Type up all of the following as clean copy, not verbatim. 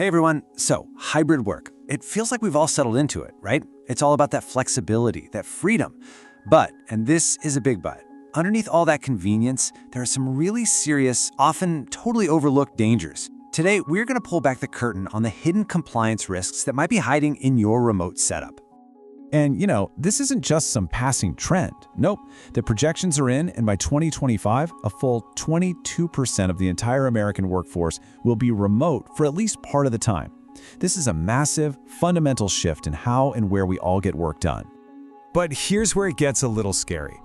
Hey everyone, so hybrid work. It feels like we've all settled into it, right? It's all about that flexibility, that freedom. But, and this is a big but, underneath all that convenience, there are some really serious, often totally overlooked dangers. Today, we're going to pull back the curtain on the hidden compliance risks that might be hiding in your remote setup. And this isn't just some passing trend. Nope, the projections are in, and by 2025, a full 22% of the entire American workforce will be remote for at least part of the time. This is a massive, fundamental shift in how and where we all get work done. But here's where it gets a little scary.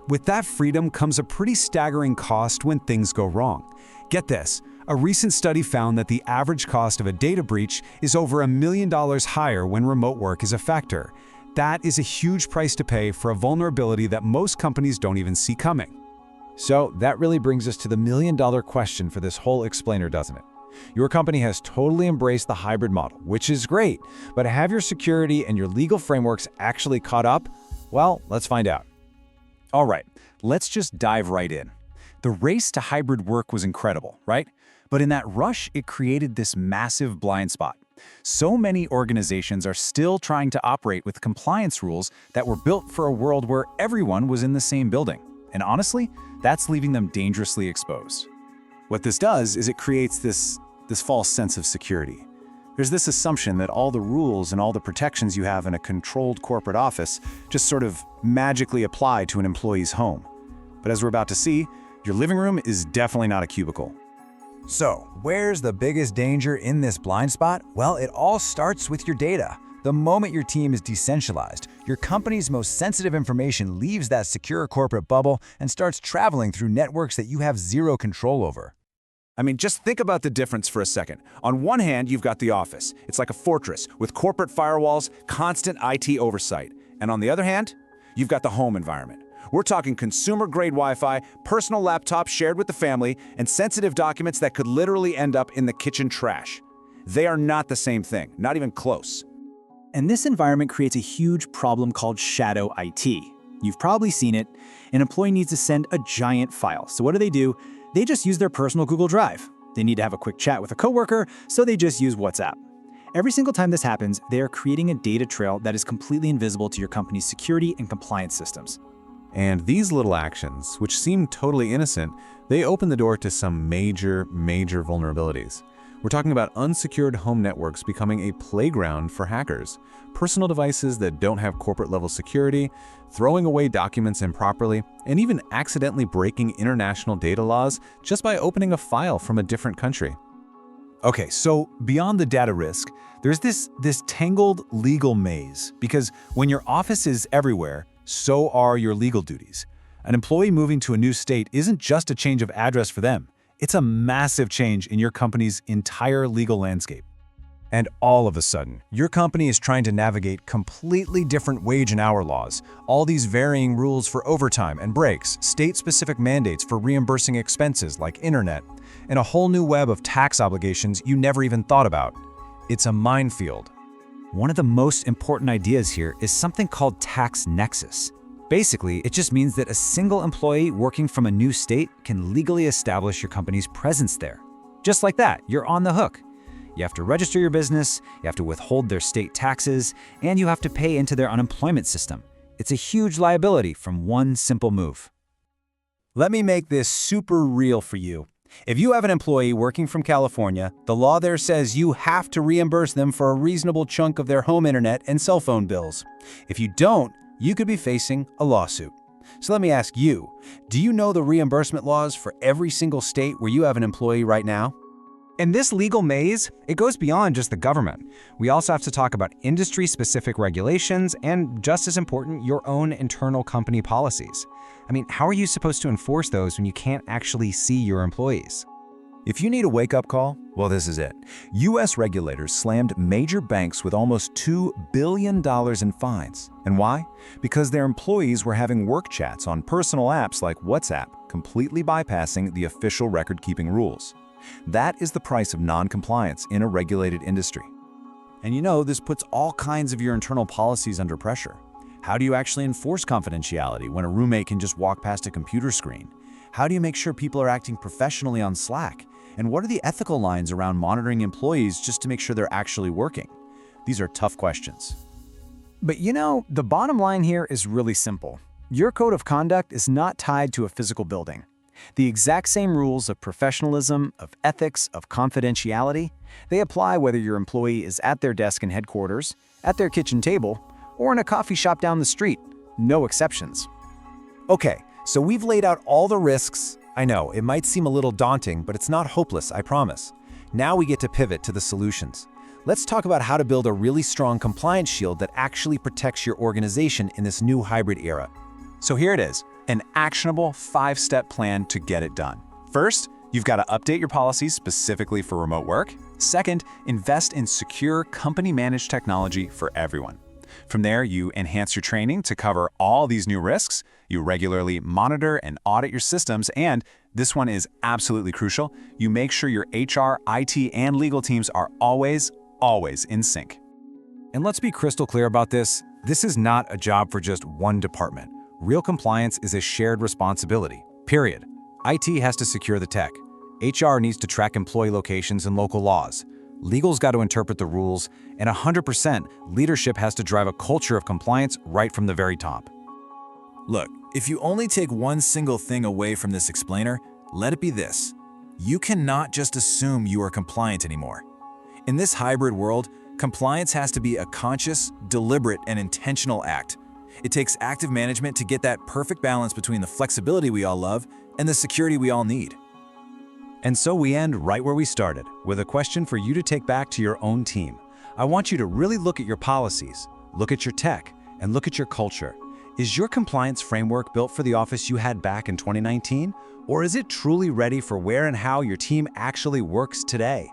With that freedom comes a pretty staggering cost when things go wrong. Get this, a recent study found that the average cost of a data breach is over $1 million higher when remote work is a factor. That is a huge price to pay for a vulnerability that most companies don't even see coming. So that really brings us to the million-dollar question for this whole explainer, doesn't it? Your company has totally embraced the hybrid model, which is great, but have your security and your legal frameworks actually caught up? Well, let's find out. All right, let's just dive right in. The race to hybrid work was incredible, right? But in that rush, it created this massive blind spot. So many organizations are still trying to operate with compliance rules that were built for a world where everyone was in the same building. And honestly, that's leaving them dangerously exposed. What this does is it creates this false sense of security. There's this assumption that all the rules and all the protections you have in a controlled corporate office just sort of magically apply to an employee's home. But as we're about to see, your living room is definitely not a cubicle. So, where's the biggest danger in this blind spot? Well, it all starts with your data. The moment your team is decentralized, your company's most sensitive information leaves that secure corporate bubble and starts traveling through networks that you have zero control over. I mean, just think about the difference for a second. On one hand, you've got the office. It's like a fortress with corporate firewalls, constant IT oversight. And on the other hand, you've got the home environment. We're talking consumer-grade Wi-Fi, personal laptops shared with the family, and sensitive documents that could literally end up in the kitchen trash. They are not the same thing, not even close. And this environment creates a huge problem called shadow IT. You've probably seen it. An employee needs to send a giant file. So what do? They just use their personal Google Drive. They need to have a quick chat with a coworker, so they just use WhatsApp. Every single time this happens, they are creating a data trail that is completely invisible to your company's security and compliance systems. And these little actions, which seem totally innocent, they open the door to some major vulnerabilities. We're talking about unsecured home networks becoming a playground for hackers, personal devices that don't have corporate-level security, throwing away documents improperly, and even accidentally breaking international data laws just by opening a file from a different country. Okay, so beyond the data risk, there's this tangled legal maze, because when your office is everywhere, so are your legal duties. An employee moving to a new state isn't just a change of address for them. It's a massive change in your company's entire legal landscape. And all of a sudden, your company is trying to navigate completely different wage and hour laws, all these varying rules for overtime and breaks, state-specific mandates for reimbursing expenses like internet, and a whole new web of tax obligations you never even thought about. It's a minefield. One of the most important ideas here is something called tax nexus. Basically, it just means that a single employee working from a new state can legally establish your company's presence there. Just like that, you're on the hook. You have to register your business, you have to withhold their state taxes, and you have to pay into their unemployment system. It's a huge liability from one simple move. Let me make this super real for you. If you have an employee working from California, the law there says you have to reimburse them for a reasonable chunk of their home internet and cell phone bills. If you don't, you could be facing a lawsuit. So let me ask you, do you know the reimbursement laws for every single state where you have an employee right now? And this legal maze, it goes beyond just the government. We also have to talk about industry-specific regulations and, just as important, your own internal company policies. I mean, how are you supposed to enforce those when you can't actually see your employees? If you need a wake-up call, well, this is it. U.S. regulators slammed major banks with almost $2 billion in fines. And why? Because their employees were having work chats on personal apps like WhatsApp, completely bypassing the official record-keeping rules. That is the price of non-compliance in a regulated industry. And this puts all kinds of your internal policies under pressure. How do you actually enforce confidentiality when a roommate can just walk past a computer screen? How do you make sure people are acting professionally on Slack? And what are the ethical lines around monitoring employees just to make sure they're actually working? These are tough questions. But the bottom line here is really simple. Your code of conduct is not tied to a physical building. The exact same rules of professionalism, of ethics, of confidentiality, they apply whether your employee is at their desk in headquarters, at their kitchen table, or in a coffee shop down the street. No exceptions. Okay, so we've laid out all the risks. I know, it might seem a little daunting, but it's not hopeless, I promise. Now we get to pivot to the solutions. Let's talk about how to build a really strong compliance shield that actually protects your organization in this new hybrid era. So here it is, an actionable 5-step plan to get it done. First, you've got to update your policies specifically for remote work. Second, invest in secure company-managed technology for everyone. From there, you enhance your training to cover all these new risks. You regularly monitor and audit your systems, and this one is absolutely crucial. You make sure your HR, IT, and legal teams are always in sync. And let's be crystal clear about this. This is not a job for just one department. Real compliance is a shared responsibility, period. IT has to secure the tech. HR needs to track employee locations and local laws. Legal's got to interpret the rules, and 100% leadership has to drive a culture of compliance right from the very top. Look, if you only take one single thing away from this explainer, let it be this. You cannot just assume you are compliant anymore. In this hybrid world, compliance has to be a conscious, deliberate, and intentional act. It takes active management to get that perfect balance between the flexibility we all love and the security we all need. And so we end right where we started, with a question for you to take back to your own team. I want you to really look at your policies, look at your tech, and look at your culture. Is your compliance framework built for the office you had back in 2019? Or is it truly ready for where and how your team actually works today?